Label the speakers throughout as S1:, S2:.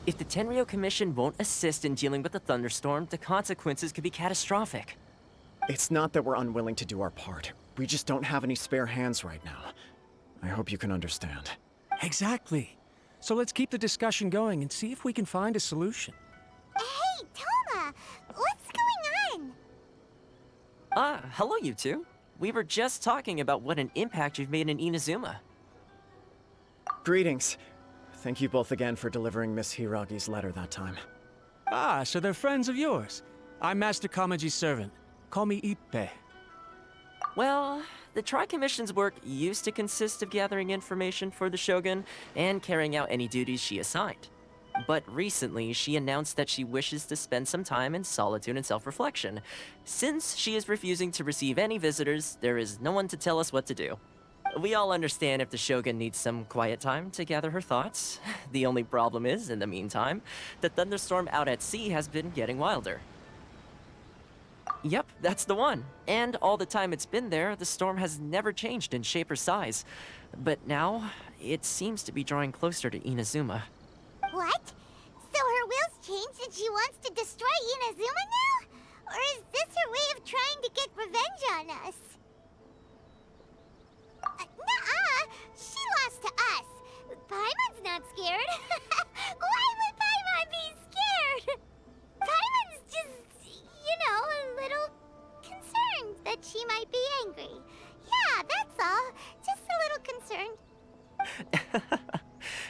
S1: If the Tenryou Commission won't assist in dealing with the Thunderstorm, the consequences could be catastrophic.
S2: It's not that we're unwilling to do our part. We just don't have any spare hands right now. I hope you can understand.
S3: Exactly. So let's keep the discussion going and see if we can find a solution.
S4: Hey, Thoma! What's going on?
S1: Hello you two. We were just talking about what an impact you've made in Inazuma.
S2: Greetings. Thank you both again for delivering Miss Hiragi's letter that time.
S3: Ah, so they're friends of yours. I'm Master Kamaji's servant. Call me Ippe.
S1: Well, the Tri-Commission's work used to consist of gathering information for the Shogun and carrying out any duties she assigned. But recently, she announced that she wishes to spend some time in solitude and self-reflection. Since she is refusing to receive any visitors, there is no one to tell us what to do. We all understand if the Shogun needs some quiet time to gather her thoughts. The only problem is, in the meantime, the thunderstorm out at sea has been getting wilder. Yep, that's the one. And all the time it's been there, the storm has never changed in shape or size. But now, it seems to be drawing closer to Inazuma.
S4: What? So her will's changed and she wants to destroy Inazuma now? Or is this her way of trying to get revenge on us? Nuh-uh! She lost to us! Paimon's not scared! Why would Paimon be scared? Paimon's just, a little concerned that she might be angry. Yeah, that's all. Just a little concerned.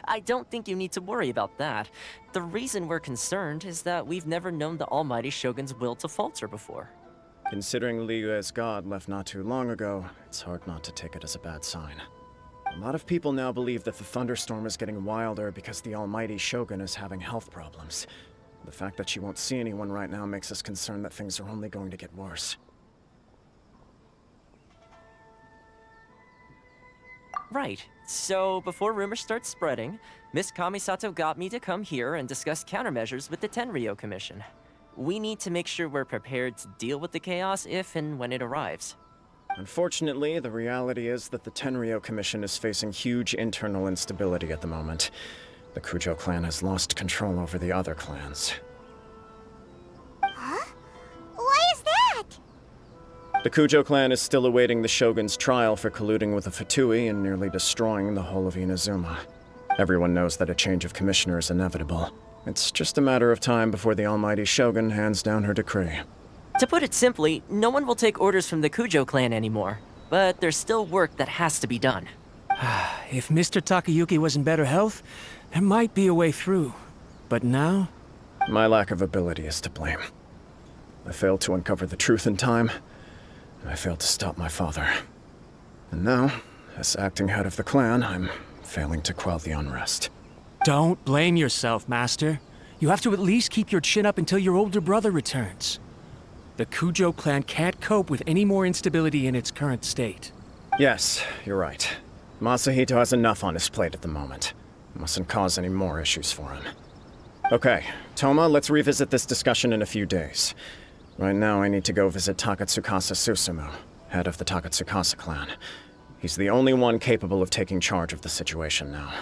S1: I don't think you need to worry about that. The reason we're concerned is that we've never known the Almighty Shogun's will to falter before.
S2: Considering Liyue's god left not too long ago, it's hard not to take it as a bad sign. A lot of people now believe that the thunderstorm is getting wilder because the Almighty Shogun is having health problems. The fact that she won't see anyone right now makes us concerned that things are only going to get worse.
S1: Right. So, before rumors start spreading, Miss Kamisato got me to come here and discuss countermeasures with the Tenryou Commission. We need to make sure we're prepared to deal with the chaos if and when it arrives.
S2: Unfortunately, the reality is that the Tenryou Commission is facing huge internal instability at the moment. The Kujou clan has lost control over the other clans.
S4: Huh? Why is that?
S2: The Kujou clan is still awaiting the Shogun's trial for colluding with the Fatui and nearly destroying the whole of Inazuma. Everyone knows that a change of commissioner is inevitable. It's just a matter of time before the Almighty Shogun hands down her decree.
S1: To put it simply, no one will take orders from the Kujou clan anymore. But there's still work that has to be done.
S3: If Mr. Takayuki was in better health, there might be a way through. But now?
S2: My lack of ability is to blame. I failed to uncover the truth in time, and I failed to stop my father. And now, as acting head of the clan, I'm failing to quell the unrest.
S3: Don't blame yourself, Master. You have to at least keep your chin up until your older brother returns. The Kujou clan can't cope with any more instability in its current state.
S2: Yes, you're right. Masahito has enough on his plate at the moment. Mustn't cause any more issues for him. Okay, Thoma, let's revisit this discussion in a few days. Right now, I need to go visit Takatsukasa Susumu, head of the Takatsukasa clan. He's the only one capable of taking charge of the situation now.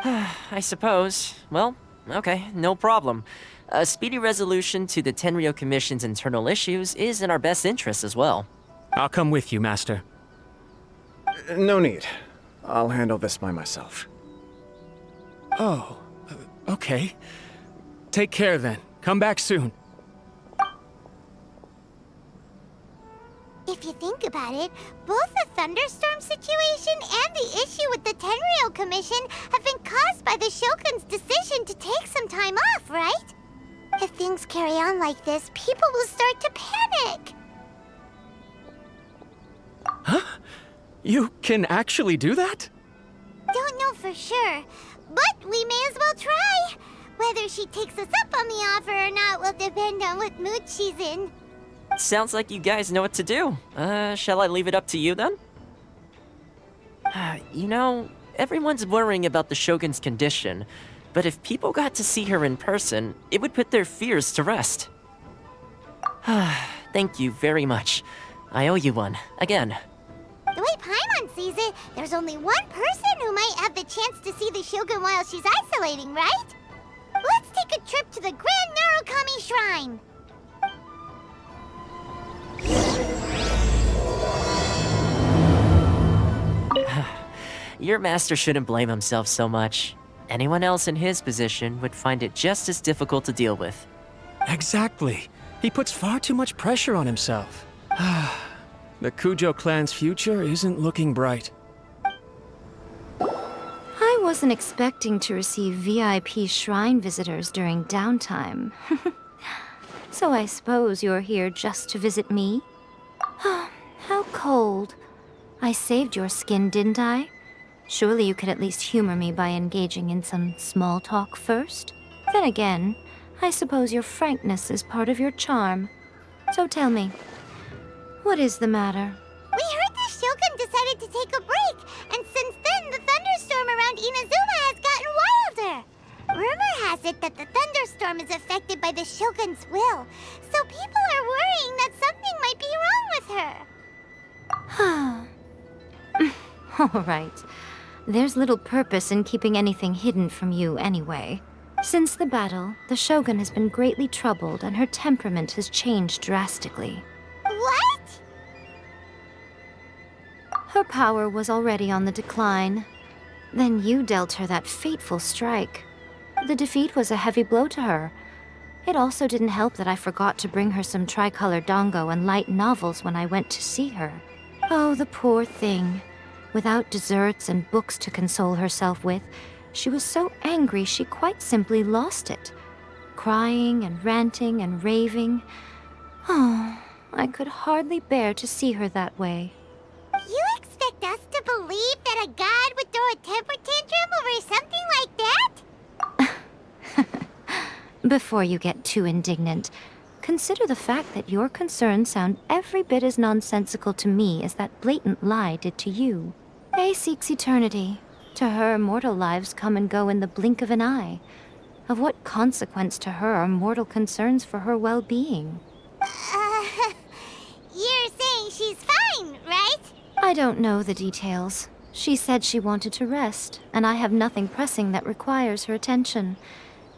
S1: I suppose. Well, okay, no problem. A speedy resolution to the Tenryou Commission's internal issues is in our best interest as well.
S3: I'll come with you, Master.
S2: No need. I'll handle this by myself.
S3: Oh, okay. Take care then. Come back soon.
S4: If you think about it, both the thunderstorm situation and the issue with the Tenryou Commission have been caused by the Shogun's decision to take some time off, right? If things carry on like this, people will start to panic.
S3: Huh? You can actually do that?
S4: Don't know for sure, but we may as well try. Whether she takes us up on the offer or not will depend on what mood she's in.
S1: Sounds like you guys know what to do. Shall I leave it up to you then? Everyone's worrying about the Shogun's condition, but if people got to see her in person, it would put their fears to rest. Thank you very much. I owe you one, again.
S4: The way Paimon sees it, there's only one person who might have the chance to see the Shogun while she's isolating, right? Let's trip to the Grand Narukami Shrine.
S1: Your master shouldn't blame himself so much. Anyone else in his position would find it just as difficult to deal with.
S3: Exactly. He puts far too much pressure on himself. The Kujou clan's future isn't looking bright.
S5: I wasn't expecting to receive VIP shrine visitors during downtime. So I suppose you're here just to visit me? How cold. I saved your skin, didn't I? Surely you could at least humor me by engaging in some small talk first? Then again, I suppose your frankness is part of your charm. So tell me, what is the matter?
S4: We heard the Shogun decided to take a break, and since then the thunderstorm around Inazuma has gotten wilder. Rumor has it that the thunderstorm is affected by the Shogun's will, so people are worrying that something might be wrong with her.
S5: All right. There's little purpose in keeping anything hidden from you anyway. Since the battle, the Shogun has been greatly troubled and her temperament has changed drastically.
S4: What?
S5: Her power was already on the decline. Then you dealt her that fateful strike. The defeat was a heavy blow to her. It also didn't help that I forgot to bring her some tricolor dango and light novels when I went to see her. Oh, the poor thing. Without desserts and books to console herself with, she was so angry she quite simply lost it. Crying and ranting and raving. Oh, I could hardly bear to see her that way.
S4: You expect us to believe that a god would throw a temper tantrum over something like that?
S5: Before you get too indignant, consider the fact that your concerns sound every bit as nonsensical to me as that blatant lie did to you. Faye seeks eternity. To her, mortal lives come and go in the blink of an eye. Of what consequence to her are mortal concerns for her well-being?
S4: You're saying she's fine, right?
S5: I don't know the details. She said she wanted to rest, and I have nothing pressing that requires her attention.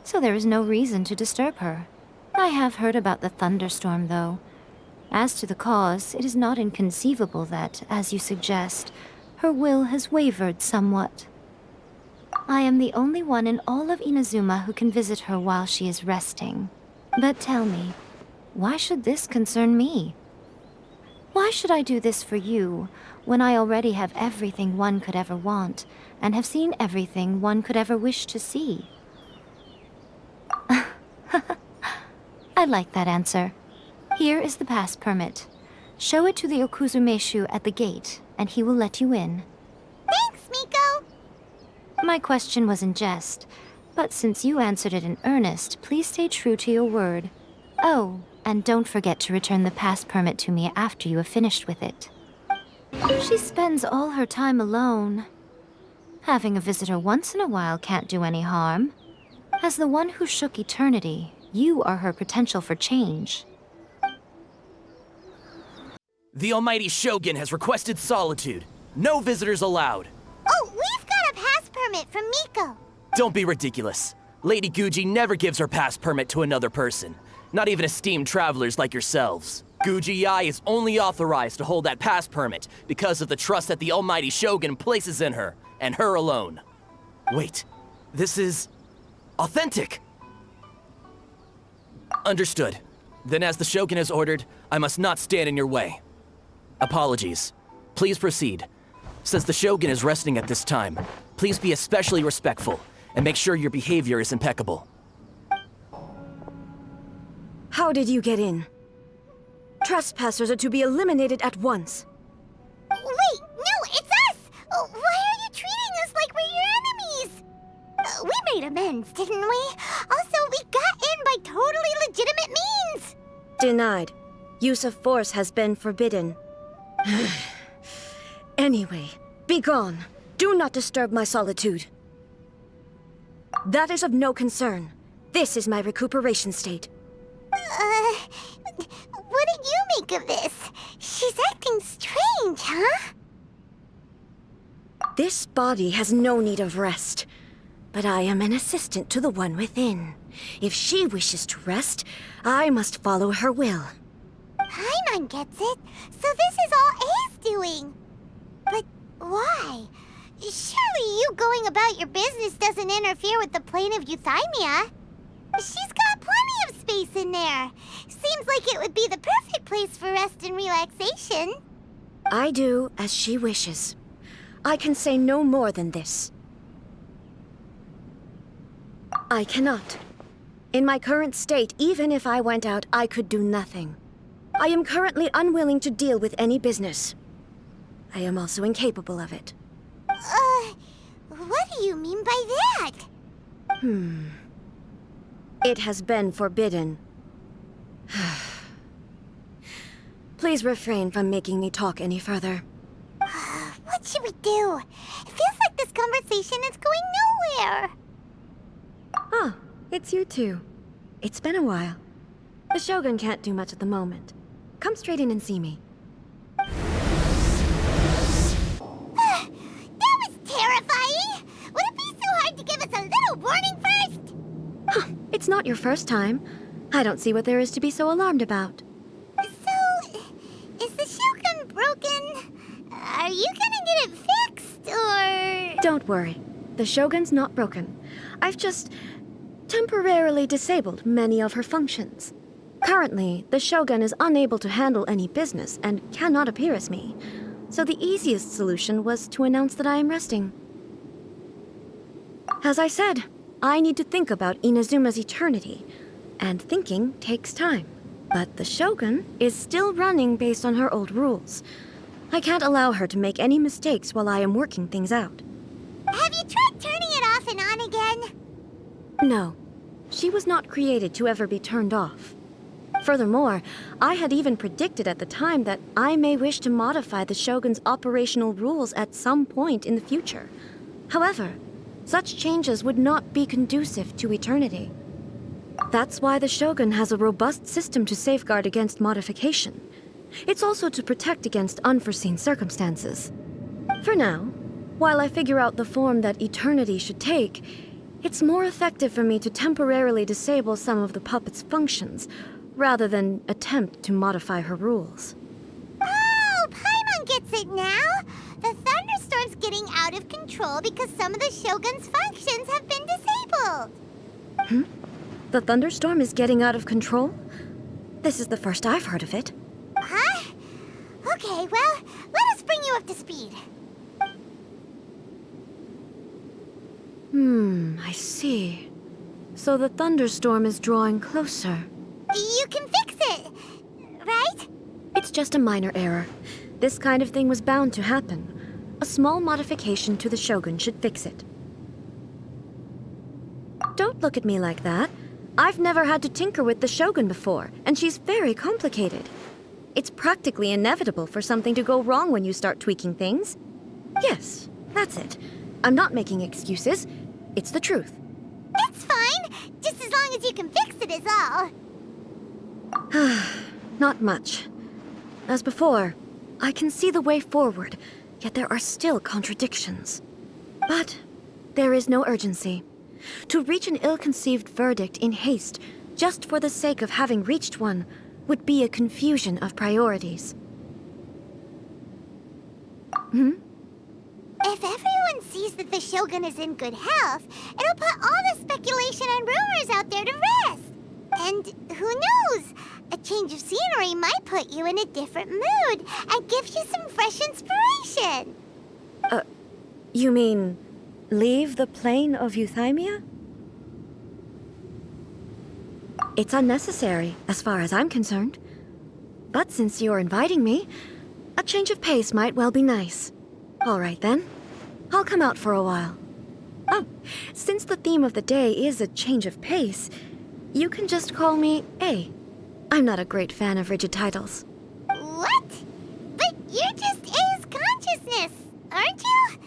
S5: So there is no reason to disturb her. I have heard about the thunderstorm, though. As to the cause, it is not inconceivable that, as you suggest, her will has wavered somewhat. I am the only one in all of Inazuma who can visit her while she is resting. But tell me, why should this concern me? Why should I do this for you, when I already have everything one could ever want, and have seen everything one could ever wish to see? I like that answer. Here is the pass permit. Show it to the Okuzumeshu at the gate, and he will let you in.
S4: Thanks, Miko!
S5: My question was in jest, but since you answered it in earnest, please stay true to your word. Oh, and don't forget to return the pass permit to me after you have finished with it. She spends all her time alone. Having a visitor once in a while can't do any harm. As the one who shook eternity, you are her potential for change.
S6: The Almighty Shogun has requested solitude. No visitors allowed.
S4: Oh, we've got a pass permit from Miko.
S6: Don't be ridiculous. Lady Guji never gives her pass permit to another person. Not even esteemed travelers like yourselves. Guji-ai is only authorized to hold that pass permit because of the trust that the Almighty Shogun places in her, and her alone. Wait, this is authentic. Understood. Then as the Shogun has ordered, I must not stand in your way. Apologies. Please proceed. Since the Shogun is resting at this time, please be especially respectful and make sure your behavior is impeccable.
S7: How did you get in? Trespassers are to be eliminated at once.
S4: Wait, no, it's us! Why are you treating us like we're your enemies? We made amends, didn't we? Also, we got in by totally legitimate means!
S7: Denied. Use of force has been forbidden. Anyway, be gone. Do not disturb my solitude. That is of no concern. This is my recuperation state.
S4: What did you make of this? She's acting strange, huh?
S7: This body has no need of rest. But I am an assistant to the one within. If she wishes to rest, I must follow her will.
S4: Paimon gets it, so this is all A's doing. But why? Surely you going about your business doesn't interfere with the plane of Euthymia. She's got plenty of space in there. Seems like it would be the perfect place for rest and relaxation.
S7: I do as she wishes. I can say no more than this. I cannot. In my current state, even if I went out, I could do nothing. I am currently unwilling to deal with any business. I am also incapable of it.
S4: What do you mean by that?
S7: It has been forbidden. Please refrain from making me talk any further.
S4: What should we do? It feels like this conversation is going nowhere.
S7: Oh, it's you two. It's been a while. The Shogun can't do much at the moment. Come straight in and see me.
S4: That was terrifying! Would it be so hard to give us a little warning first?
S7: It's not your first time. I don't see what there is to be so alarmed about.
S4: So, is the Shogun broken? Are you gonna get it fixed, or...?
S7: Don't worry. The Shogun's not broken. I've just temporarily disabled many of her functions. Currently, the Shogun is unable to handle any business and cannot appear as me. So the easiest solution was to announce that I am resting. As I said, I need to think about Inazuma's eternity, and thinking takes time. But the Shogun is still running based on her old rules. I can't allow her to make any mistakes while I am working things out.
S4: Have you tried turning it off and on again?
S7: No, she was not created to ever be turned off. Furthermore, I had even predicted at the time that I may wish to modify the Shogun's operational rules at some point in the future. However, such changes would not be conducive to eternity. That's why the Shogun has a robust system to safeguard against modification. It's also to protect against unforeseen circumstances. For now, while I figure out the form that eternity should take, it's more effective for me to temporarily disable some of the puppet's functions, rather than attempt to modify her rules.
S4: Oh, Paimon gets it now! The Thunderstorm's getting out of control because some of the Shogun's functions have been disabled.
S7: The Thunderstorm is getting out of control? This is the first I've heard of it.
S4: Huh? Okay, well, let us bring you up to speed.
S7: I see. So the Thunderstorm is drawing closer.
S4: You can fix it, right?
S7: It's just a minor error. This kind of thing was bound to happen. A small modification to the Shogun should fix it. Don't look at me like that. I've never had to tinker with the Shogun before, and she's very complicated. It's practically inevitable for something to go wrong when you start tweaking things. Yes, that's it. I'm not making excuses. It's the truth.
S4: It's fine, just as long as you can fix it is all.
S7: Not much. As before, I can see the way forward, yet there are still contradictions. But there is no urgency. To reach an ill-conceived verdict in haste, just for the sake of having reached one, would be a confusion of priorities.
S4: If everyone sees that the Shogun is in good health, it'll put all the speculation and rumors out there to rest. And who knows? A change of scenery might put you in a different mood and give you some fresh inspiration.
S7: You mean, leave the plane of Euthymia? It's unnecessary, as far as I'm concerned. But since you're inviting me, a change of pace might well be nice. All right then, I'll come out for a while. Oh, since the theme of the day is a change of pace, you can just call me A. I'm not a great fan of rigid titles.
S4: What? But you're just A's consciousness, aren't you?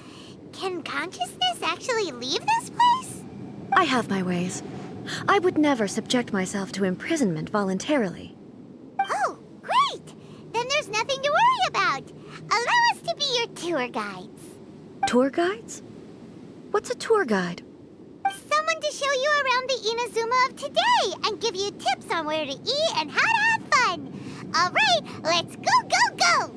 S4: Can consciousness actually leave this place?
S7: I have my ways. I would never subject myself to imprisonment voluntarily.
S4: Oh, great! Then there's nothing to worry about. Allow us to be your tour guides.
S7: Tour guides? What's a tour guide?
S4: to show you around the Inazuma of today and give you tips on where to eat and how to have fun. All right, let's go, go, go!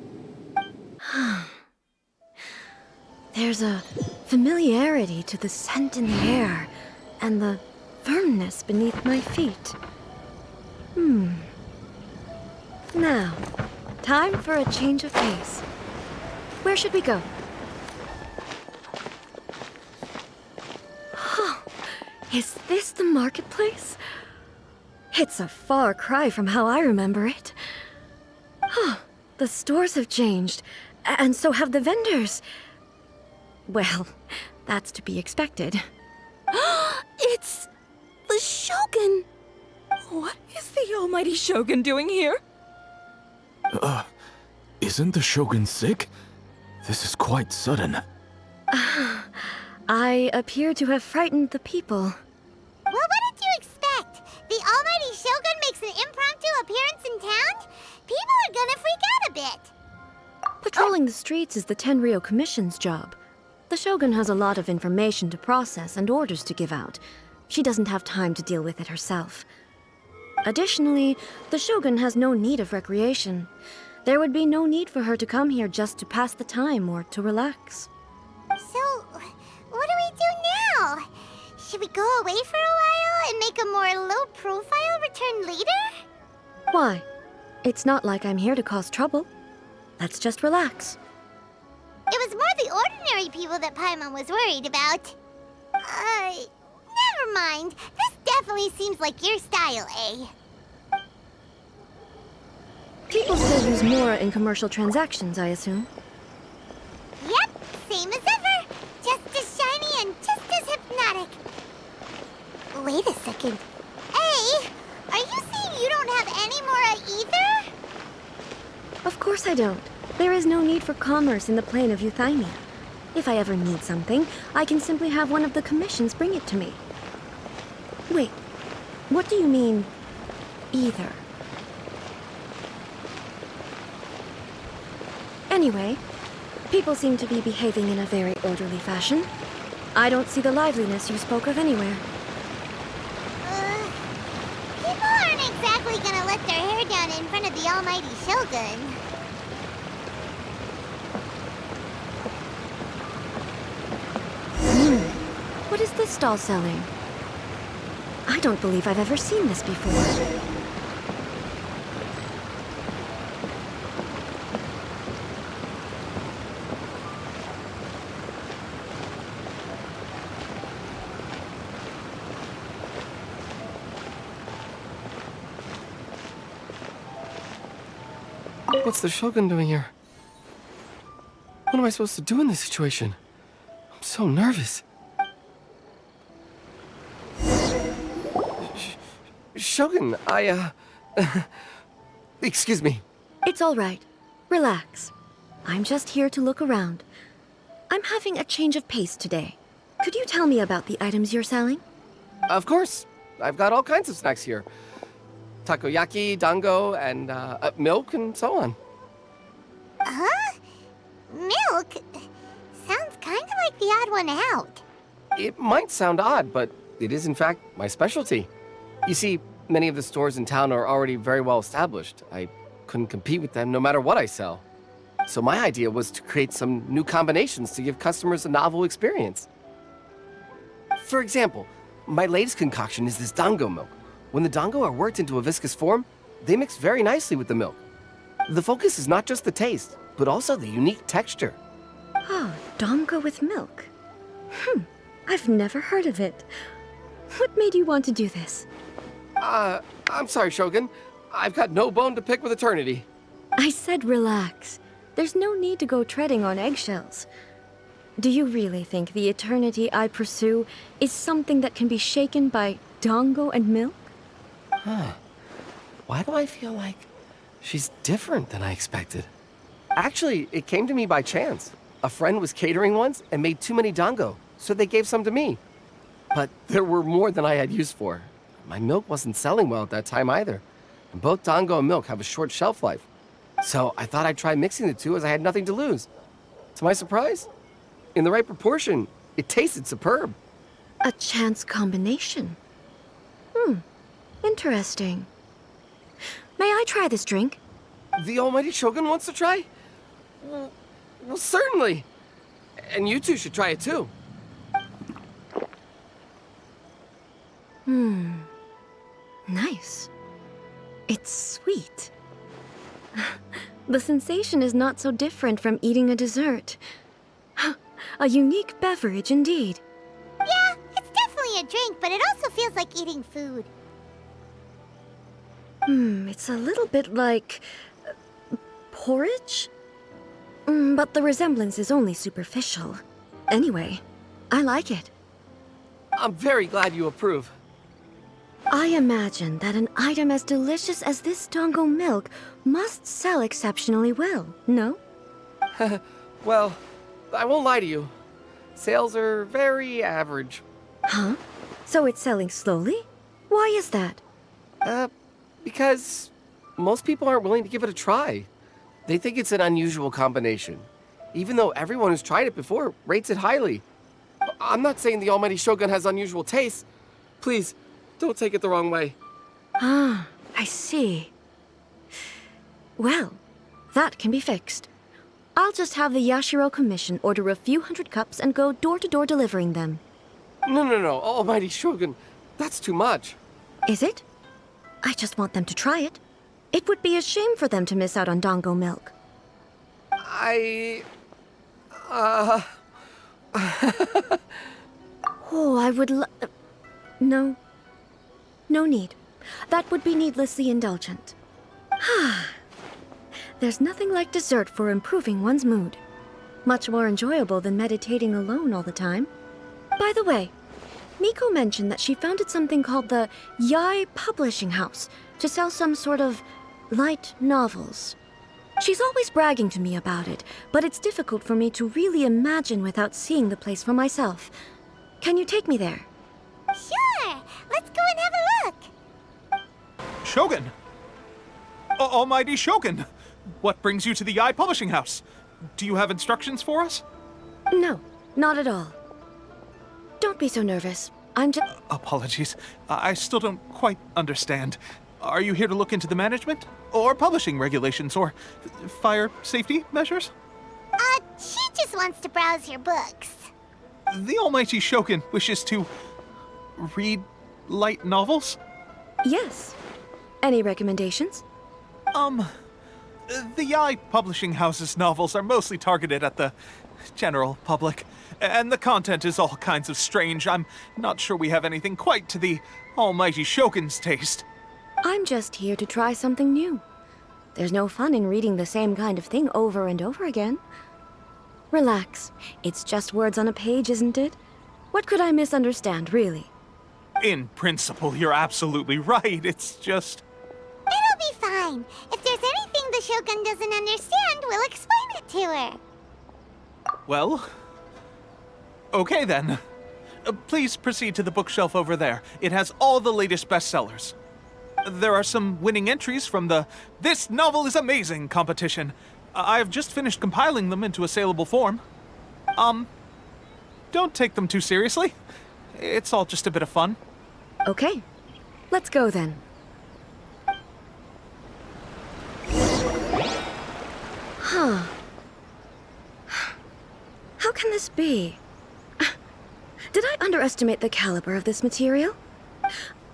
S7: There's a familiarity to the scent in the air and the firmness beneath my feet. Now, time for a change of pace. Where should we go? Is this the marketplace? It's a far cry from how I remember it. The stores have changed, and so have the vendors. Well, that's to be expected.
S8: It's the Shogun! What is the almighty Shogun doing here?
S9: Isn't the Shogun sick? This is quite sudden.
S7: I appear to have frightened the people.
S4: Well, what did you expect? The almighty Shogun makes an impromptu appearance in town? People are gonna freak out a bit.
S7: Patrolling the streets is the Tenryou Commission's job. The Shogun has a lot of information to process and orders to give out. She doesn't have time to deal with it herself. Additionally, the Shogun has no need of recreation. There would be no need for her to come here just to pass the time or to relax.
S4: So, what do we do now? Should we go away for a while and make a more low-profile return later?
S7: Why? It's not like I'm here to cause trouble. Let's just relax.
S4: It was more the ordinary people that Paimon was worried about. Never mind. This definitely seems like your style, eh?
S7: People still use Mora in commercial transactions, I assume.
S4: Yep, same as ever. Just as shiny and just as hypnotic. Wait a second. Hey, are you saying you don't have any Mora either?
S7: Of course I don't. There is no need for commerce in the plane of Euthymia. If I ever need something, I can simply have one of the commissions bring it to me. Wait, what do you mean, either? Anyway, people seem to be behaving in a very orderly fashion. I don't see the liveliness you spoke of anywhere.
S4: People aren't exactly gonna let their hair down in front of the almighty Shogun.
S7: What is this stall selling? I don't believe I've ever seen this before.
S10: What's the Shogun doing here? What am I supposed to do in this situation? I'm so nervous. Shogun, excuse me.
S7: It's all right. Relax. I'm just here to look around. I'm having a change of pace today. Could you tell me about the items you're selling?
S10: Of course. I've got all kinds of snacks here. Takoyaki, dango, and milk, and so on.
S4: Huh? Milk? Sounds kind of like the odd one out.
S10: It might sound odd, but it is in fact my specialty. You see, many of the stores in town are already very well established. I couldn't compete with them no matter what I sell. So my idea was to create some new combinations to give customers a novel experience. For example, my latest concoction is this dango milk. When the dango are worked into a viscous form, they mix very nicely with the milk. The focus is not just the taste, but also the unique texture.
S7: Oh, dango with milk. I've never heard of it. What made you want to do this?
S10: I'm sorry, Shogun. I've got no bone to pick with eternity.
S7: I said relax. There's no need to go treading on eggshells. Do you really think the eternity I pursue is something that can be shaken by dango and milk?
S10: Why do I feel like she's different than I expected? Actually, it came to me by chance. A friend was catering once and made too many dango, so they gave some to me. But there were more than I had use for. My milk wasn't selling well at that time either. And both dango and milk have a short shelf life. So I thought I'd try mixing the two as I had nothing to lose. To my surprise, in the right proportion, it tasted superb.
S7: A chance combination. Interesting. May I try this drink?
S10: The Almighty Shogun wants to try? Well, certainly. And you two should try it too.
S7: Nice. It's sweet. The sensation is not so different from eating a dessert. A unique beverage indeed.
S4: Yeah, it's definitely a drink, but it also feels like eating food.
S7: It's a little bit like porridge? But the resemblance is only superficial. Anyway, I like it.
S10: I'm very glad you approve.
S7: I imagine that an item as delicious as this Dango milk must sell exceptionally well, no?
S10: Well, I won't lie to you. Sales are very average.
S7: Huh? So it's selling slowly? Why is that?
S10: Because most people aren't willing to give it a try. They think it's an unusual combination, even though everyone who's tried it before rates it highly. I'm not saying the Almighty Shogun has unusual tastes. Please, don't take it the wrong way.
S7: Ah, I see. Well, that can be fixed. I'll just have the Yashiro Commission order a few hundred cups and go door-to-door delivering them.
S10: No, Almighty Shogun, that's too much.
S7: Is it? I just want them to try it. It would be a shame for them to miss out on Dango milk. Oh, I would No. No need. That would be needlessly indulgent. There's nothing like dessert for improving one's mood. Much more enjoyable than meditating alone all the time. By the way, Miko mentioned that she founded something called the Yai Publishing House to sell some sort of light novels. She's always bragging to me about it, but it's difficult for me to really imagine without seeing the place for myself. Can you take me there?
S4: Sure! Let's go and have a look!
S3: Shogun! Almighty Shogun! What brings you to the Yai Publishing House? Do you have instructions for us?
S7: No, not at all. Don't be so nervous. I'm just...
S3: Apologies. I still don't quite understand. Are you here to look into the management? Or publishing regulations? Or fire safety measures?
S4: She just wants to browse your books.
S3: The Almighty Shogun wishes to... read light novels?
S7: Yes. Any recommendations?
S3: The Yai Publishing House's novels are mostly targeted at the general public, and the content is all kinds of strange. I'm not sure we have anything quite to the Almighty Shogun's taste.
S7: I'm just here to try something new. There's no fun in reading the same kind of thing over and over again. Relax. It's just words on a page, isn't it? What could I misunderstand, really?
S3: In principle, you're absolutely right. It's just...
S4: It'll be fine. If there's anything the Shogun doesn't understand, we'll explain it to her.
S3: Well... okay then. Please proceed to the bookshelf over there. It has all the latest bestsellers. There are some winning entries from the This Novel is Amazing competition. I've just finished compiling them into a saleable form. Don't take them too seriously. It's all just a bit of fun.
S7: Okay. Let's go then. Huh. How can this be? Did I underestimate the caliber of this material?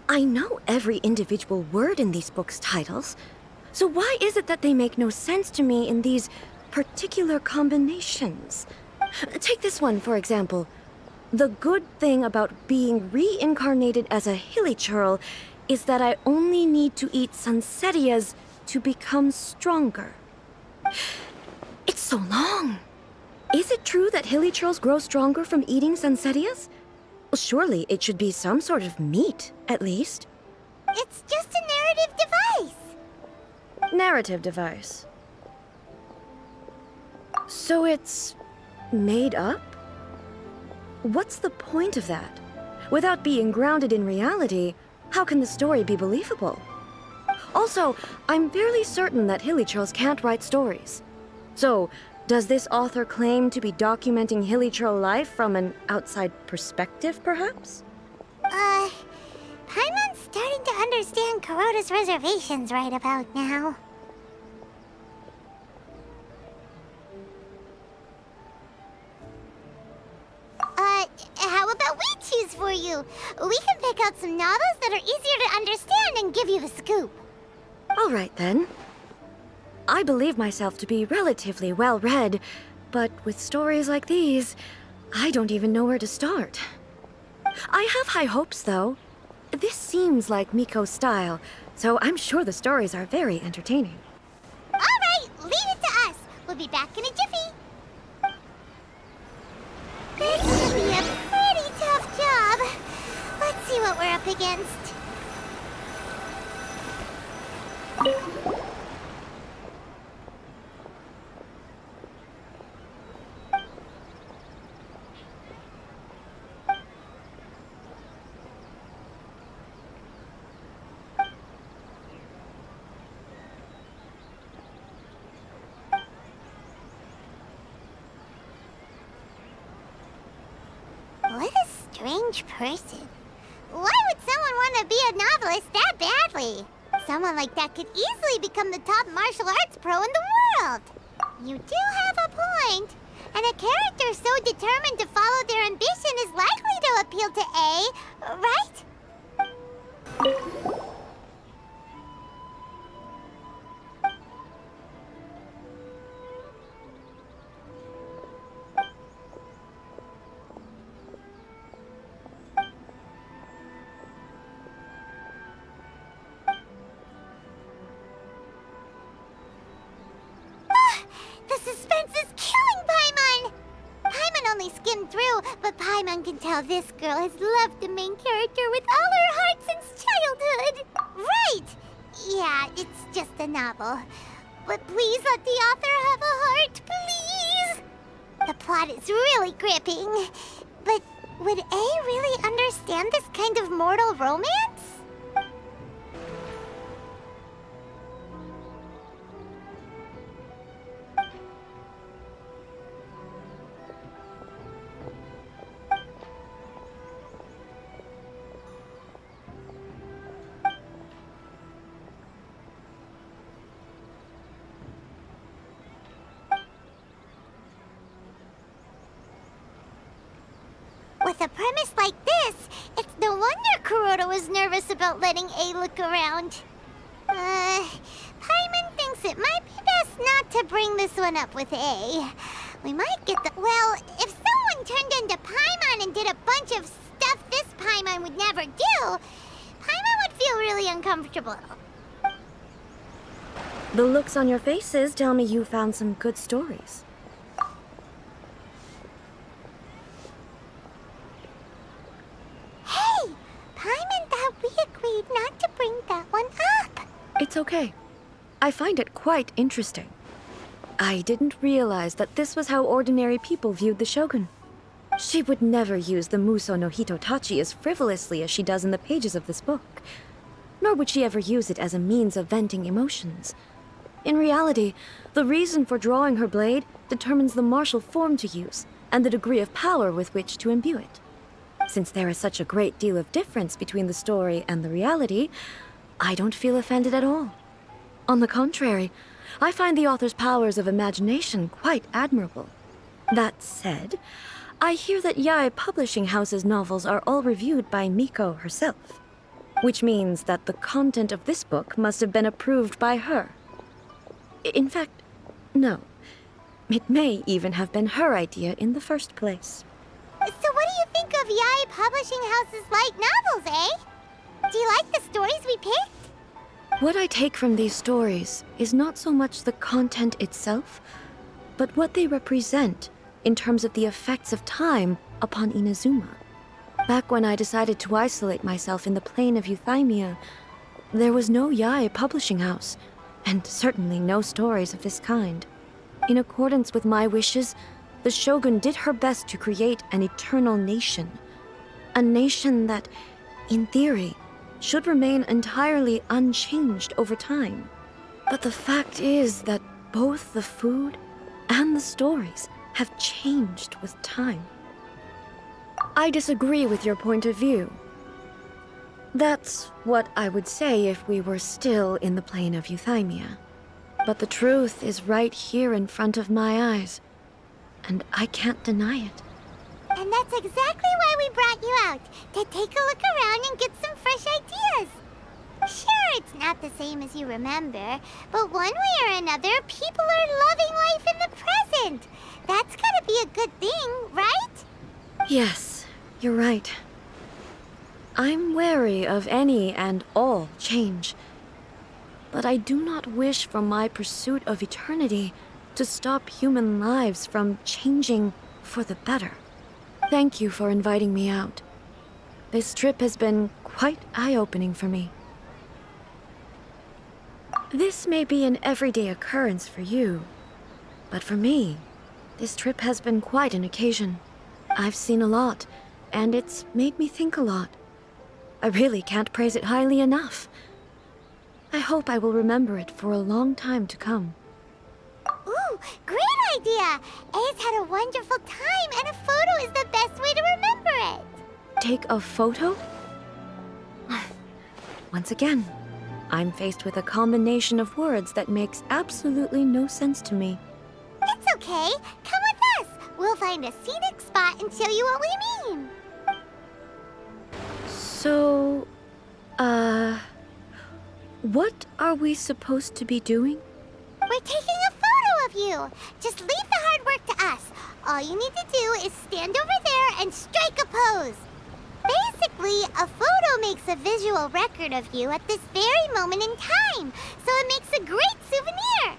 S7: I know every individual word in these books' titles, so why is it that they make no sense to me in these particular combinations? Take this one, for example. The good thing about being reincarnated as a hilly churl is that I only need to eat Sansetias to become stronger. It's so long. Is it true that hilly churls grow stronger from eating Sansetias? Well, surely it should be some sort of meat, at least.
S4: It's just a narrative device.
S7: Narrative device. So it's made up? What's the point of that? Without being grounded in reality, how can the story be believable? Also, I'm fairly certain that hilly churls can't write stories. So, Does this author claim to be documenting Hilichurl life from an outside perspective, perhaps?
S4: Paimon's starting to understand Kuroda's reservations right about now. How about we choose for you? We can pick out some novels that are easier to understand and give you the scoop.
S7: All right, then. I believe myself to be relatively well-read, but with stories like these, I don't even know where to start. I have high hopes, though. This seems like Miko's style, so I'm sure the stories are very entertaining.
S4: All right, leave it to us. We'll be back in a jiffy. This should be a pretty tough job. Let's see what we're up against. What a strange person. Why would someone want to be a novelist that badly? Someone like that could easily become the top martial arts pro in the world. You do have a point. And a character so determined to follow their ambition is likely to appeal to A, right? The suspense is killing Paimon! Paimon only skimmed through, but Paimon can tell this girl has loved the main character with all her heart since childhood. Right! Yeah, it's just a novel. But please let the author have a heart, please! The plot is really gripping. But would A really understand this kind of mortal romance? With a premise like this, it's no wonder Kuroda was nervous about letting A look around. Paimon thinks it might be best not to bring this one up with A. We might get the... Well, if someone turned into Paimon and did a bunch of stuff this Paimon would never do, Paimon would feel really uncomfortable.
S7: The looks on your faces tell me you found some good stories.
S4: Hey! Paimon thought we agreed not to bring that one up.
S7: It's okay. I find it quite interesting. I didn't realize that this was how ordinary people viewed the Shogun. She would never use the Muso no Hitotachi as frivolously as she does in the pages of this book. Nor would she ever use it as a means of venting emotions. In reality, the reason for drawing her blade determines the martial form to use and the degree of power with which to imbue it. Since there is such a great deal of difference between the story and the reality, I don't feel offended at all. On the contrary, I find the author's powers of imagination quite admirable. That said, I hear that Yae Publishing House's novels are all reviewed by Miko herself, which means that the content of this book must have been approved by her. In fact, no. It may even have been her idea in the first place.
S4: So what do you think of Yae Publishing House's light novels, eh? Do you like the stories we picked?
S7: What I take from these stories is not so much the content itself, but what they represent in terms of the effects of time upon Inazuma. Back when I decided to isolate myself in the plain of Euthymia, there was no Yae Publishing House, and certainly no stories of this kind. In accordance with my wishes, the Shogun did her best to create an eternal nation. A nation that, in theory, should remain entirely unchanged over time. But the fact is that both the food and the stories have changed with time. I disagree with your point of view. That's what I would say if we were still in the plane of euthymia. But the truth is right here in front of my eyes, and I can't deny it.
S4: And that's exactly why we brought you out, to take a look around and get some fresh ideas. Sure, it's not the same as you remember, but one way or another, people are loving life in the present. That's gotta be a good thing, right?
S7: Yes, you're right. I'm wary of any and all change. But I do not wish for my pursuit of eternity to stop human lives from changing for the better. Thank you for inviting me out. This trip has been quite eye-opening for me. This may be an everyday occurrence for you, but for me, this trip has been quite an occasion. I've seen a lot, and it's made me think a lot. I really can't praise it highly enough. I hope I will remember it for a long time to come.
S4: Ooh, great idea! A's had a wonderful time, and a photo is the best way to remember it.
S7: Take a photo? Once again, I'm faced with a combination of words that makes absolutely no sense to me.
S4: It's okay. Come with us. We'll find a scenic spot and show you what we mean.
S7: So, what are we supposed to be doing?
S4: We're taking a photo of you. Just leave the hard work to us. All you need to do is stand over there and strike a pose. Basically, a photo makes a visual record of you at this very moment in time, so it makes a great souvenir.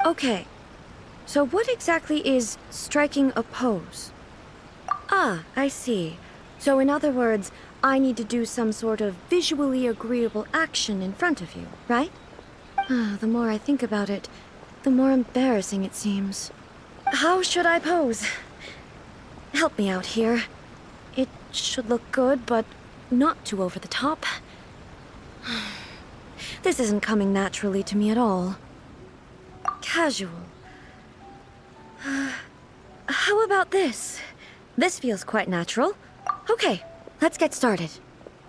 S7: Okay, so what exactly is striking a pose? Ah, I see. So in other words, I need to do some sort of visually agreeable action in front of you, right? The more I think about it, the more embarrassing it seems. How should I pose? Help me out here. It should look good, but not too over the top. This isn't coming naturally to me at all. Casual. How about this? This feels quite natural. Okay, let's get started.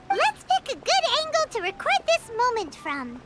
S4: Let's pick a good angle to record this moment from.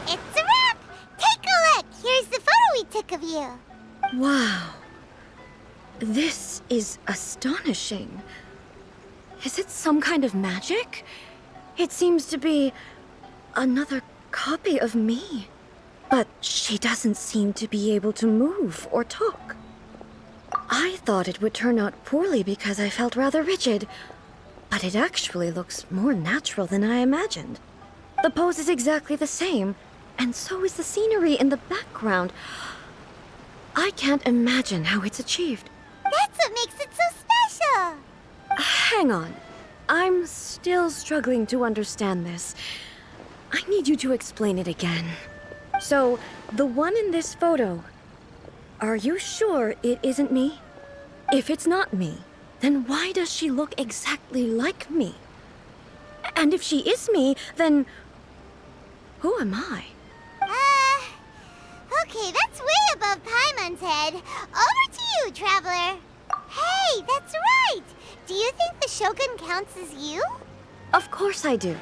S4: It's a wrap! Take a look! Here's the photo we took of you.
S7: Wow. This is astonishing. Is it some kind of magic? It seems to be another copy of me. But she doesn't seem to be able to move or talk. I thought it would turn out poorly because I felt rather rigid, but it actually looks more natural than I imagined. The pose is exactly the same, and so is the scenery in the background. I can't imagine how it's achieved.
S4: That's what makes it so special.
S7: Hang on. I'm still struggling to understand this. I need you to explain it again. So, the one in this photo, are you sure it isn't me? If it's not me, then why does she look exactly like me? And if she is me, then who am I?
S4: Okay, that's way above Paimon's head. Over to you, Traveler. Hey, that's right! Do you think the Shogun counts as you?
S7: Of course I do.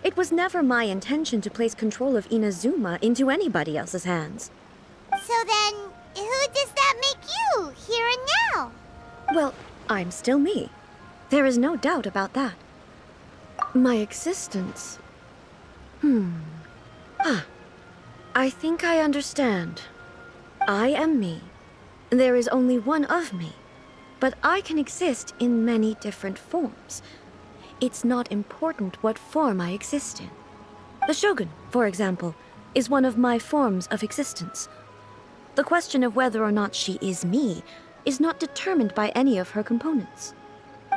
S7: It was never my intention to place control of Inazuma into anybody else's hands.
S4: So then, who does that make you, here and now?
S7: Well, I'm still me. There is no doubt about that. My existence... I think I understand. I am me. There is only one of me. But I can exist in many different forms. It's not important what form I exist in. The Shogun, for example, is one of my forms of existence. The question of whether or not she is me is not determined by any of her components.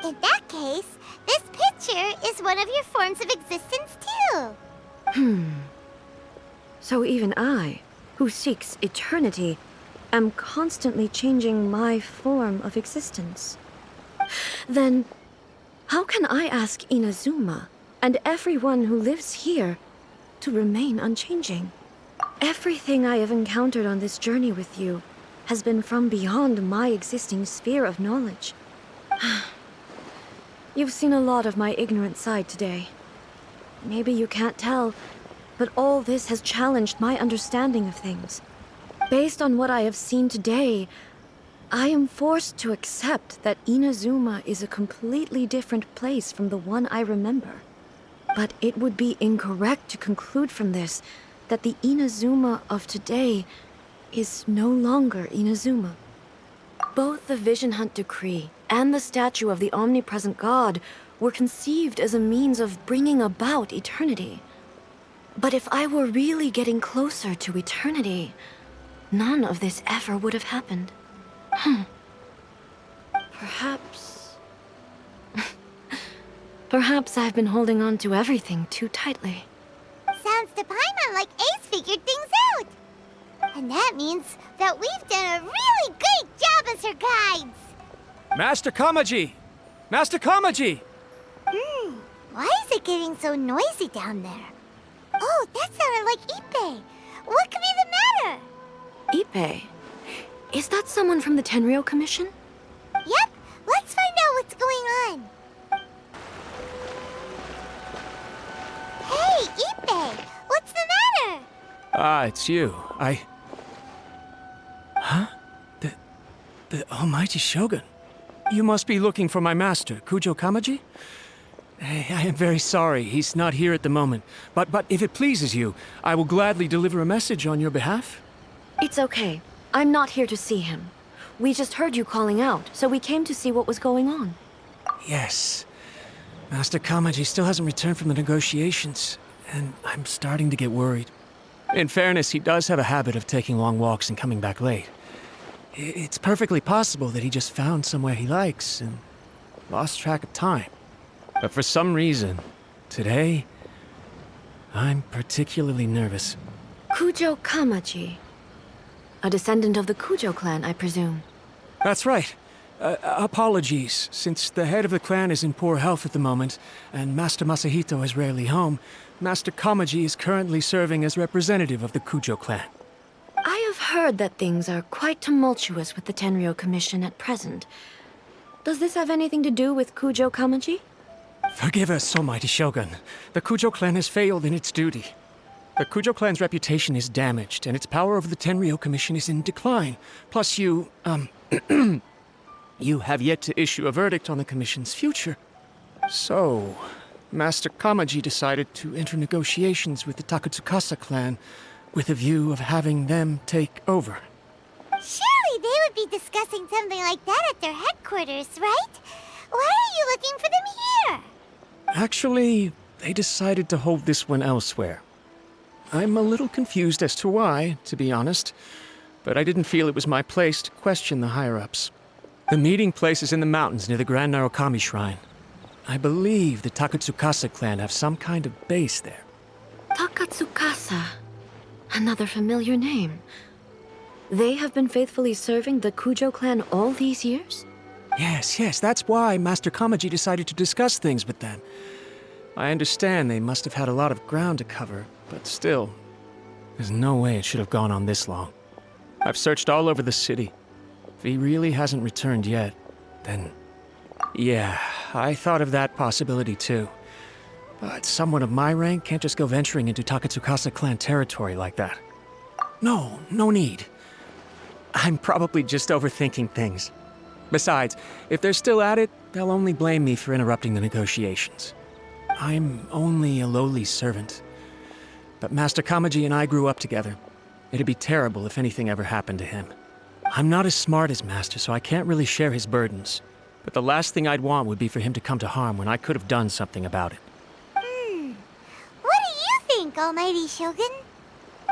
S4: In that case, this picture is one of your forms of existence too.
S7: So even I, who seeks eternity, am constantly changing my form of existence. Then, how can I ask Inazuma and everyone who lives here to remain unchanging? Everything I have encountered on this journey with you has been from beyond my existing sphere of knowledge. You've seen a lot of my ignorant side today. Maybe you can't tell, but all this has challenged my understanding of things. Based on what I have seen today, I am forced to accept that Inazuma is a completely different place from the one I remember. But it would be incorrect to conclude from this that the Inazuma of today is no longer Inazuma. Both the Vision Hunt Decree and the statue of the omnipresent god were conceived as a means of bringing about eternity. But if I were really getting closer to eternity, none of this ever would have happened. Perhaps... Perhaps I've been holding on to everything too tightly.
S4: Sounds to Paimon like Ace figured things out. And that means that we've done a really great job as her guides.
S9: Master Kamaji! Master Kamaji!
S4: Why is it getting so noisy down there? Oh, that sounded like Ippei. What could be the matter?
S7: Ippei? Is that someone from the Tenryou Commission?
S4: Yep, let's find out what's going on. Hey, Ippei, what's the matter?
S9: Ah, it's you. Huh? The Almighty Shogun. You must be looking for my master, Kujou Kamaji? I am very sorry, he's not here at the moment. But if it pleases you, I will gladly deliver a message on your behalf.
S7: It's okay. I'm not here to see him. We just heard you calling out, so we came to see what was going on.
S9: Yes. Master Kamaji still hasn't returned from the negotiations, and I'm starting to get worried. In fairness, he does have a habit of taking long walks and coming back late. It's perfectly possible that he just found somewhere he likes and lost track of time. But for some reason, today, I'm particularly nervous.
S7: Kujou Kamaji. A descendant of the Kujou clan, I presume.
S9: That's right. Apologies, since the head of the clan is in poor health at the moment, and Master Masahito is rarely home, Master Kamaji is currently serving as representative of the Kujou clan.
S7: I have heard that things are quite tumultuous with the Tenryou Commission at present. Does this have anything to do with Kujou Kamaji?
S9: Forgive us, Almighty Shogun. The Kujou clan has failed in its duty. The Kujou clan's reputation is damaged, and its power over the Tenryou Commission is in decline. Plus you, you have yet to issue a verdict on the Commission's future. So, Master Kamaji decided to enter negotiations with the Takatsukasa clan with a view of having them take over.
S4: Surely they would be discussing something like that at their headquarters, right? Why are you looking for them here?
S9: Actually, they decided to hold this one elsewhere. I'm a little confused as to why, to be honest, but I didn't feel it was my place to question the higher-ups. The meeting place is in the mountains near the Grand Narukami Shrine. I believe the Takatsukasa clan have some kind of base there.
S7: Takatsukasa. Another familiar name. They have been faithfully serving the Kujou clan all these years?
S9: Yes, that's why Master Kamaji decided to discuss things with them. I understand they must have had a lot of ground to cover, but still, there's no way it should have gone on this long. I've searched all over the city. If he really hasn't returned yet, then... Yeah, I thought of that possibility too. But someone of my rank can't just go venturing into Takatsukasa clan territory like that. No need. I'm probably just overthinking things. Besides, if they're still at it, they'll only blame me for interrupting the negotiations. I'm only a lowly servant. But Master Kamaji and I grew up together. It'd be terrible if anything ever happened to him. I'm not as smart as Master, so I can't really share his burdens. But the last thing I'd want would be for him to come to harm when I could have done something about it.
S4: What do you think, Almighty Shogun?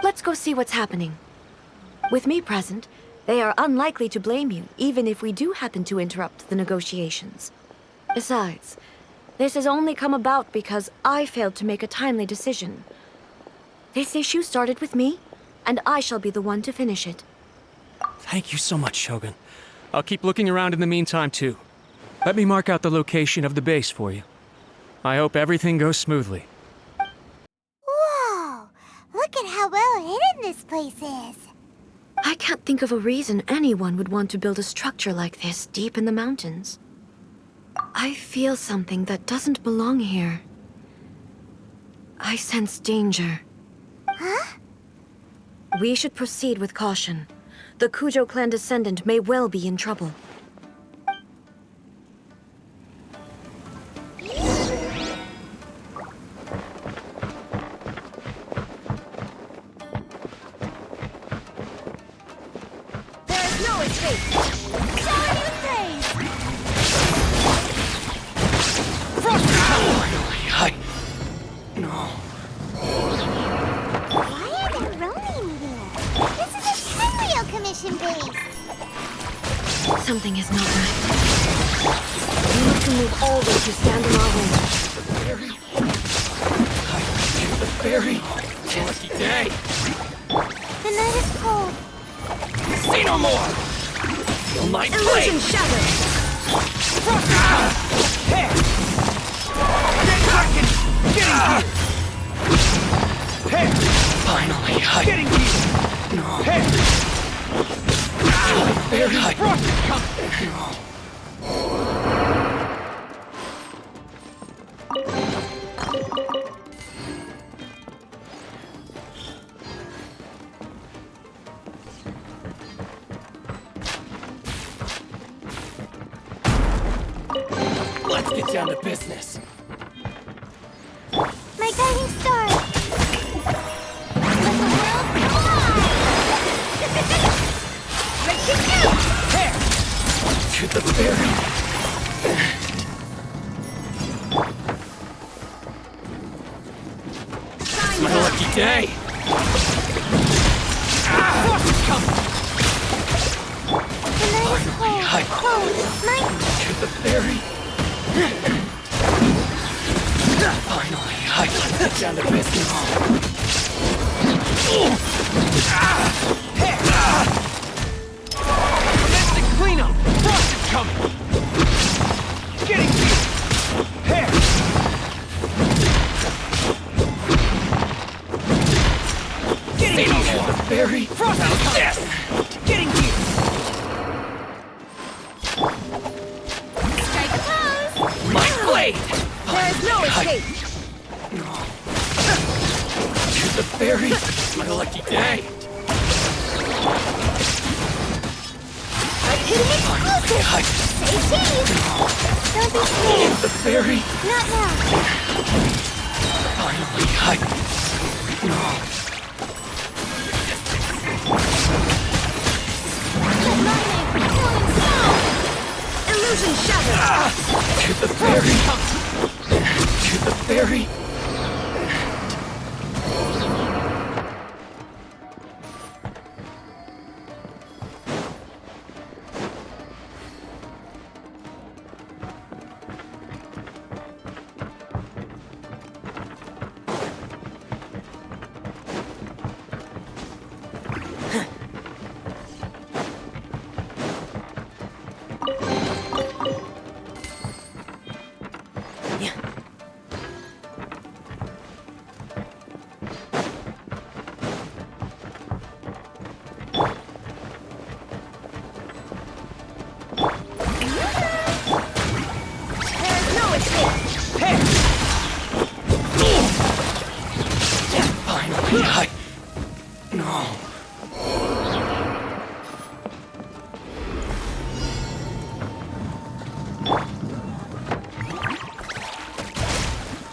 S7: Let's go see what's happening. With me present, they are unlikely to blame you, even if we do happen to interrupt the negotiations. Besides, this has only come about because I failed to make a timely decision. This issue started with me, and I shall be the one to finish it.
S9: Thank you so much, Shogun. I'll keep looking around in the meantime, too. Let me mark out the location of the base for you. I hope everything goes smoothly.
S4: Whoa! Look at how well hidden this place is.
S7: I can't think of a reason anyone would want to build a structure like this deep in the mountains. I feel something that doesn't belong here. I sense danger.
S4: Huh?
S7: We should proceed with caution. The Kujou clan descendant may well be in trouble.
S4: There's no escape! Shower you praise! Why are they roaming here? This is a Tenryou Commission base!
S7: Something is not right. We need to move all those who stand in our way.
S6: The ferry. Lucky day.
S4: The night is cold.
S6: Say no more. Feel my
S7: Illusion
S6: blade.
S7: shattered!
S6: Finally, getting you. No. Very high. Let's get down to business.
S4: My guiding star! Let the world fly! Let's get you!
S6: To the ferry. It's my lucky day.
S4: The night is cold. Cold. Night.
S6: To the ferry. Finally, let's get down to business. Domestic cleanup! Frost is coming! Getting you! Getting you! The ferry! Frost is coming! Yes! Getting you!
S4: Strike a pose!
S6: My blade!
S4: There is no escape!
S6: To the ferry! It's my lucky day!
S4: Hidden exclusive! Say cheese! Don't be scared!
S6: The ferry!
S4: Not now!
S6: Finally,
S4: Let my name falling snow!
S7: Illusion shattered!
S6: to the ferry! To the ferry!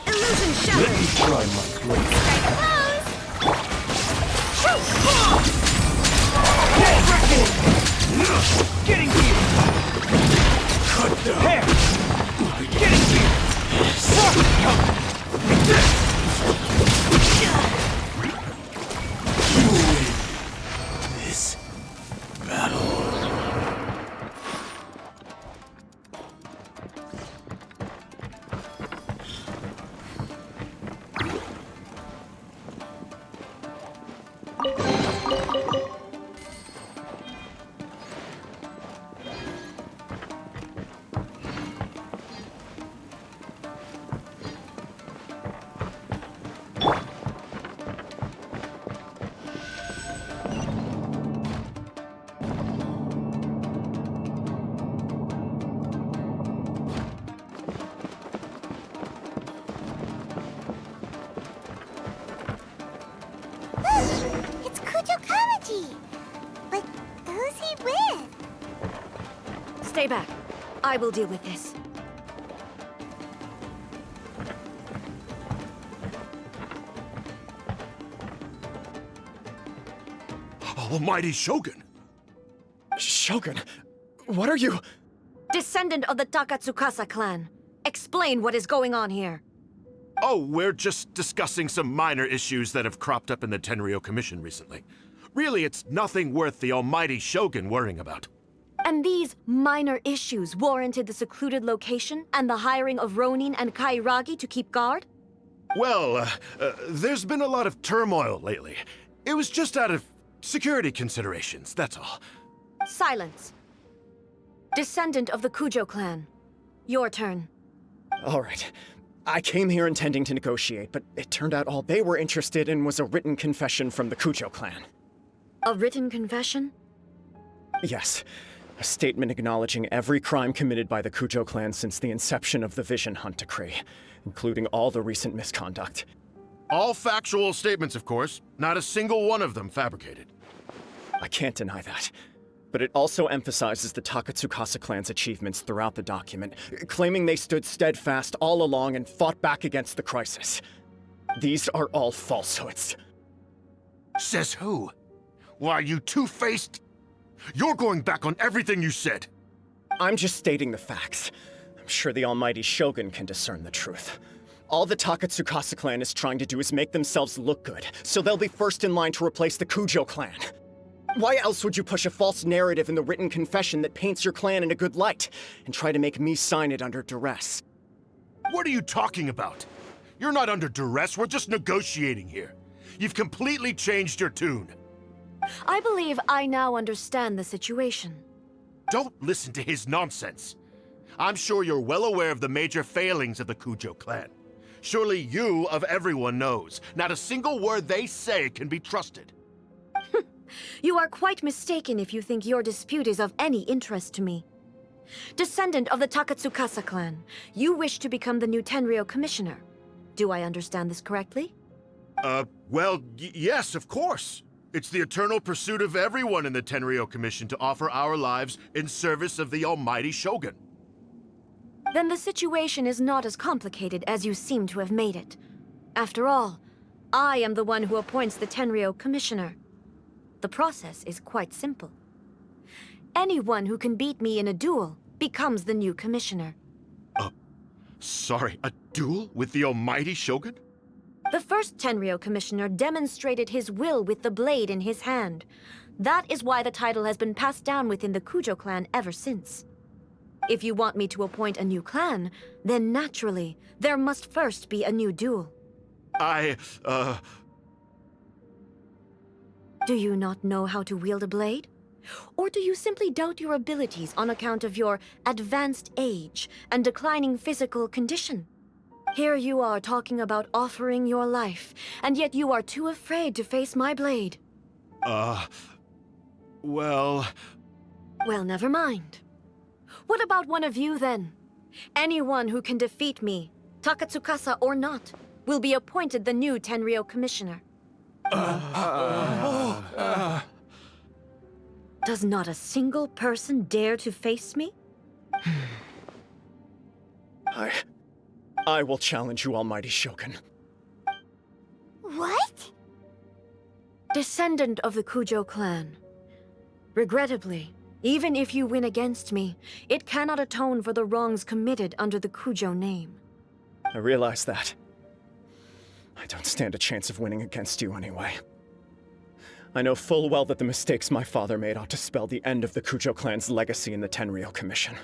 S7: Illusion shattered!
S6: Getting you! Cut the hair! Getting you! You win this battle.
S7: Stay back. I will deal with this.
S11: Almighty Shogun!
S2: Shogun, what are you?
S7: Descendant of the Takatsukasa clan. Explain what is going on here.
S11: Oh, we're just discussing some minor issues that have cropped up in the Tenryou Commission recently. Really, it's nothing worth the Almighty Shogun worrying about.
S7: And these minor issues warranted the secluded location and the hiring of Ronin and Kairagi to keep guard?
S11: Well, there's been a lot of turmoil lately. It was just out of security considerations, that's all.
S7: Silence. Descendant of the Kujou clan. Your turn.
S2: All right. I came here intending to negotiate, but it turned out all they were interested in was a written confession from the Kujou clan.
S7: A written confession?
S2: Yes. A statement acknowledging every crime committed by the Kujou clan since the inception of the Vision Hunt Decree, including all the recent misconduct.
S11: All factual statements, of course. Not a single one of them fabricated.
S2: I can't deny that. But it also emphasizes the Takatsukasa clan's achievements throughout the document, claiming they stood steadfast all along and fought back against the crisis. These are all falsehoods.
S11: Says who? Why, you two-faced... You're going back on everything you said.
S2: I'm just stating the facts. I'm sure the Almighty Shogun can discern the truth. All the Takatsukasa clan is trying to do is make themselves look good, so they'll be first in line to replace the Kujou clan. Why else would you push a false narrative in the written confession that paints your clan in a good light, and try to make me sign it under duress?
S11: What are you talking about? You're not under duress, we're just negotiating here. You've completely changed your tune.
S7: I believe I now understand the situation.
S11: Don't listen to his nonsense. I'm sure you're well aware of the major failings of the Kujou clan. Surely you, of everyone, knows. Not a single word they say can be trusted.
S7: You are quite mistaken if you think your dispute is of any interest to me. Descendant of the Takatsukasa clan, you wish to become the new Tenryou commissioner. Do I understand this correctly?
S11: Well, yes, of course. It's the eternal pursuit of everyone in the Tenryou Commission to offer our lives in service of the Almighty Shogun.
S7: Then the situation is not as complicated as you seem to have made it. After all, I am the one who appoints the Tenryou commissioner. The process is quite simple. Anyone who can beat me in a duel becomes the new commissioner.
S11: Sorry, a duel with the Almighty Shogun?
S7: The first Tenryou commissioner demonstrated his will with the blade in his hand. That is why the title has been passed down within the Kujou clan ever since. If you want me to appoint a new clan, then naturally, there must first be a new duel. Do you not know how to wield a blade? Or do you simply doubt your abilities on account of your advanced age and declining physical condition? Here you are talking about offering your life, and yet you are too afraid to face my blade.
S11: Well,
S7: never mind. What about one of you, then? Anyone who can defeat me, Takatsukasa or not, will be appointed the new Tenryou commissioner. Does not a single person dare to face me?
S2: I will challenge you, Almighty Shogun.
S4: What?
S7: Descendant of the Kujou clan. Regrettably, even if you win against me, it cannot atone for the wrongs committed under the Kujou name.
S2: I realize that. I don't stand a chance of winning against you anyway. I know full well that the mistakes my father made ought to spell the end of the Kujou clan's legacy in the Tenryou Commission.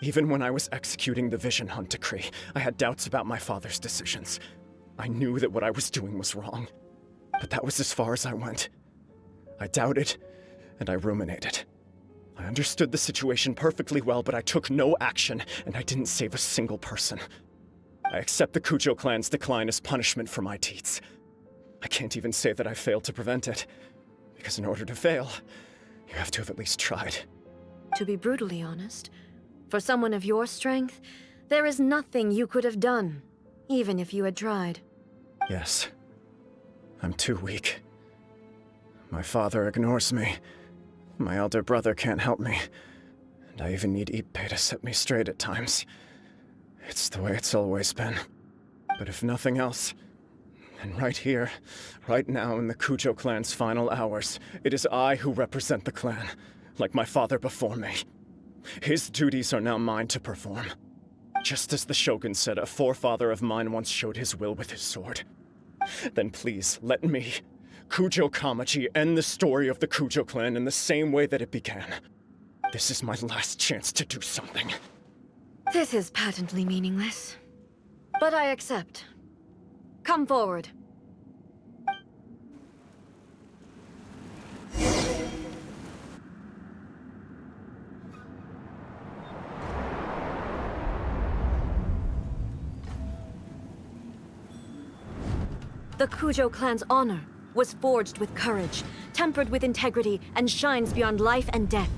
S2: Even when I was executing the Vision Hunt Decree, I had doubts about my father's decisions. I knew that what I was doing was wrong, but that was as far as I went. I doubted, and I ruminated. I understood the situation perfectly well, but I took no action, and I didn't save a single person. I accept the Kujou clan's decline as punishment for my deeds. I can't even say that I failed to prevent it, because in order to fail, you have to have at least tried.
S7: To be brutally honest, for someone of your strength, there is nothing you could have done, even if you had tried.
S2: Yes. I'm too weak. My father ignores me. My elder brother can't help me. And I even need Ippei to set me straight at times. It's the way it's always been. But if nothing else, then right here, right now in the Kujou clan's final hours, it is I who represent the clan, like my father before me. His duties are now mine to perform. Just as the Shogun said a forefather of mine once showed his will with his sword. Then please, let me, Kujou Kamaji, end the story of the Kujou clan in the same way that it began. This is my last chance to do something.
S7: This is patently meaningless. But I accept. Come forward. The Kujou clan's honor was forged with courage, tempered with integrity, and shines beyond life and death.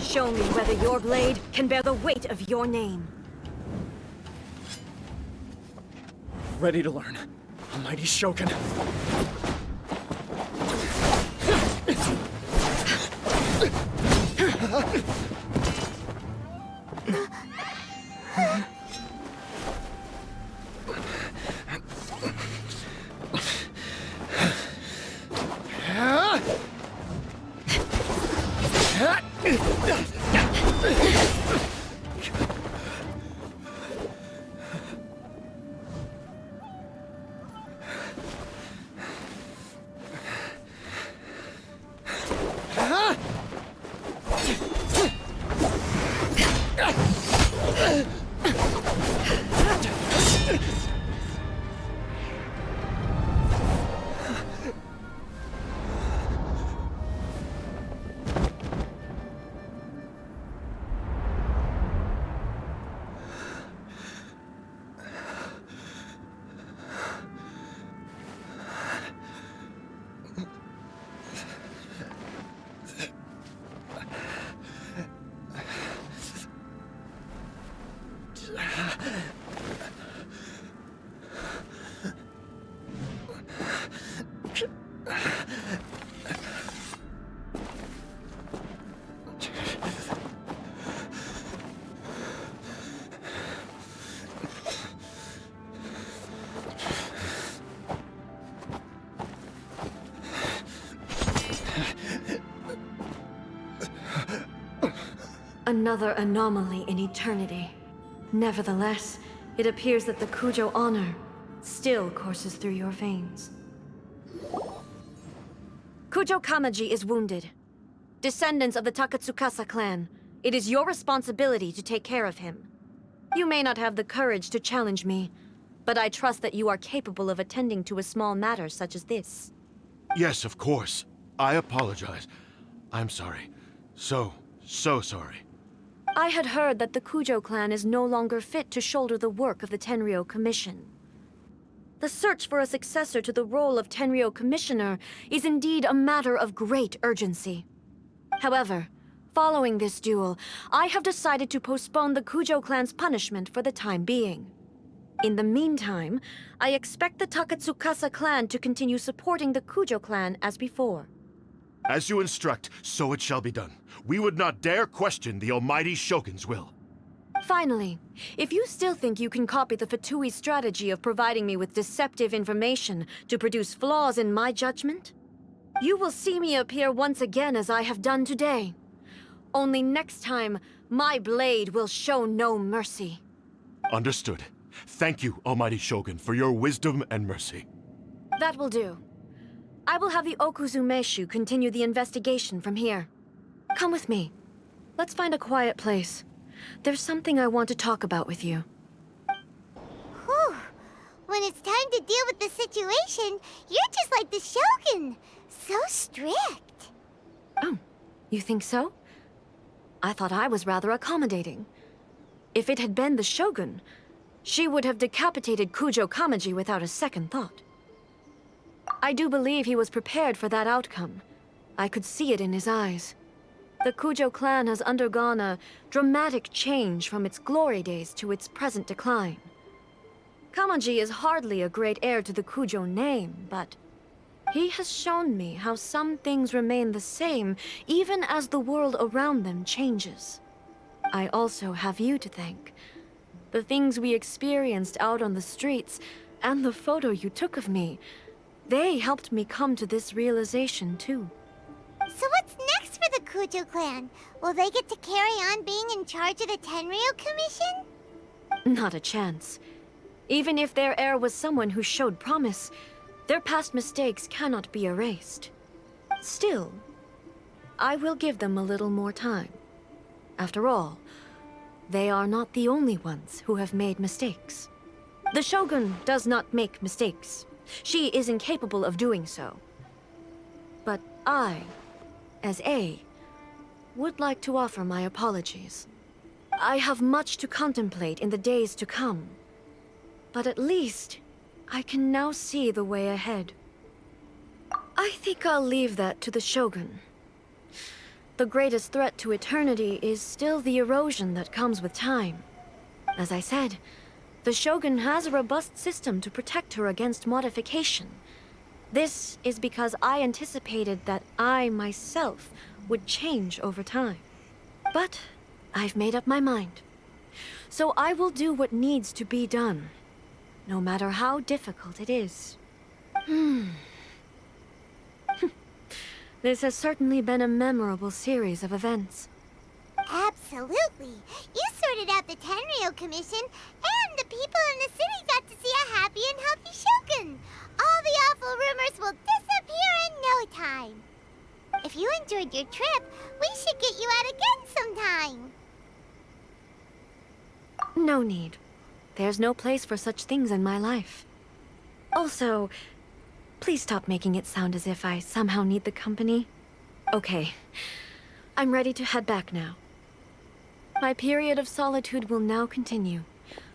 S7: Show me whether your blade can bear the weight of your name.
S2: Ready to learn. Almighty Shogun.
S7: Another anomaly in eternity. Nevertheless, it appears that the Kujou honor still courses through your veins. Kujou Kamaji is wounded. Descendants of the Takatsukasa clan, it is your responsibility to take care of him. You may not have the courage to challenge me, but I trust that you are capable of attending to a small matter such as this.
S11: Yes, of course. I apologize. I'm sorry. So sorry.
S7: I had heard that the Kujou clan is no longer fit to shoulder the work of the Tenryou Commission. The search for a successor to the role of Tenryou Commissioner is indeed a matter of great urgency. However, following this duel, I have decided to postpone the Kujou clan's punishment for the time being. In the meantime, I expect the Takatsukasa clan to continue supporting the Kujou clan as before.
S11: As you instruct, so it shall be done. We would not dare question the Almighty Shogun's will.
S7: Finally, if you still think you can copy the Fatui's strategy of providing me with deceptive information to produce flaws in my judgment, you will see me appear once again as I have done today. Only next time, my blade will show no mercy.
S11: Understood. Thank you, Almighty Shogun, for your wisdom and mercy.
S7: That will do. I will have the Okuzumeshu continue the investigation from here. Come with me. Let's find a quiet place. There's something I want to talk about with you.
S4: Whew. When it's time to deal with the situation, you're just like the Shogun. So strict.
S7: Oh, you think so? I thought I was rather accommodating. If it had been the Shogun, she would have decapitated Kujou Kamaji without a second thought. I do believe he was prepared for that outcome. I could see it in his eyes. The Kujou clan has undergone a dramatic change from its glory days to its present decline. Kamaji is hardly a great heir to the Kujou name, but He has shown me how some things remain the same even as the world around them changes. I also have you to thank. The things we experienced out on the streets, and the photo you took of me, they helped me come to this realization too.
S4: So what's next for the Kujou clan? Will they get to carry on being in charge of the Tenryo Commission?
S7: Not a chance. Even if their heir was someone who showed promise, their past mistakes cannot be erased. Still, I will give them a little more time. After all, they are not the only ones who have made mistakes. The Shogun does not make mistakes. She is incapable of doing so. But I, as A, would like to offer my apologies. I have much to contemplate in the days to come. But at least, I can now see the way ahead. I think I'll leave that to the Shogun. The greatest threat to eternity is still the erosion that comes with time. As I said, the Shogun has a robust system to protect her against modification. This is because I anticipated that I myself would change over time. But I've made up my mind. So I will do what needs to be done, no matter how difficult it is. This has certainly been a memorable series of events.
S4: Absolutely. You sorted out the Tenryo Commission, and the people in the city got to see a happy and healthy Shogun. All the awful rumors will disappear in no time. If you enjoyed your trip, we should get you out again sometime.
S7: No need. There's no place for such things in my life. Also, please stop making it sound as if I somehow need the company. Okay, I'm ready to head back now. My period of solitude will now continue,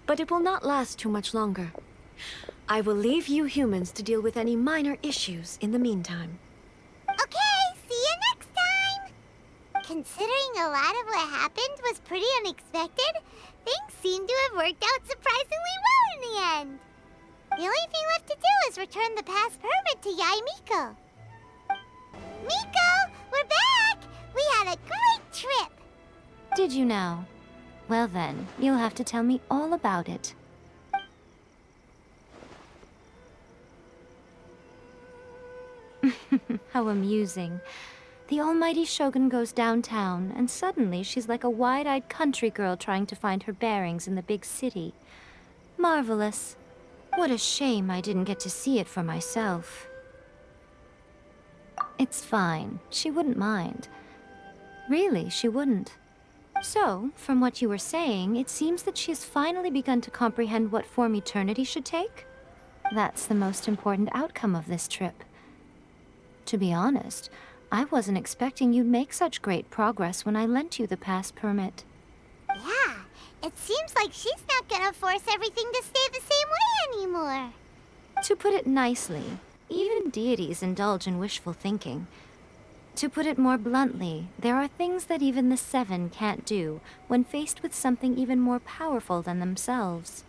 S7: but it will not last too much longer. I will leave you humans to deal with any minor issues in the meantime.
S4: Okay, see you next time! Considering a lot of what happened was pretty unexpected, things seem to have worked out surprisingly well in the end. The only thing left to do is return the pass permit to Yae Miko. Miko, we're back! We had a great trip!
S5: Did you now? Well then, you'll have to tell me all about it. How amusing. The almighty Shogun goes downtown, and suddenly she's like a wide-eyed country girl trying to find her bearings in the big city. Marvelous. What a shame I didn't get to see it for myself. It's fine. She wouldn't mind. Really, she wouldn't. So, from what you were saying, it seems that she has finally begun to comprehend what form eternity should take? That's the most important outcome of this trip. To be honest, I wasn't expecting you'd make such great progress when I lent you the pass permit.
S4: Yeah, it seems like she's not gonna force everything to stay the same way anymore.
S5: To put it nicely, even deities indulge in wishful thinking. To put it more bluntly, there are things that even the Seven can't do when faced with something even more powerful than themselves.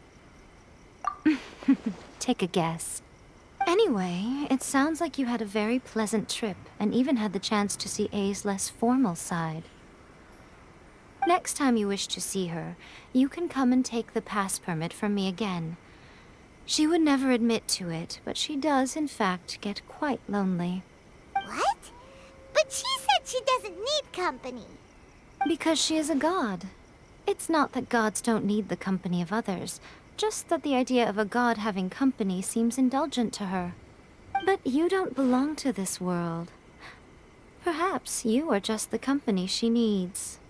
S5: Take a guess. Anyway, it sounds like you had a very pleasant trip and even had the chance to see A's less formal side. Next time you wish to see her, you can come and take the pass permit from me again. She would never admit to it, but she does, in fact, get quite lonely.
S4: What? But she said she doesn't need company.
S5: Because she is a god. It's not that gods don't need the company of others, just that the idea of a god having company seems indulgent to her. But you don't belong to this world. Perhaps you are just the company she needs.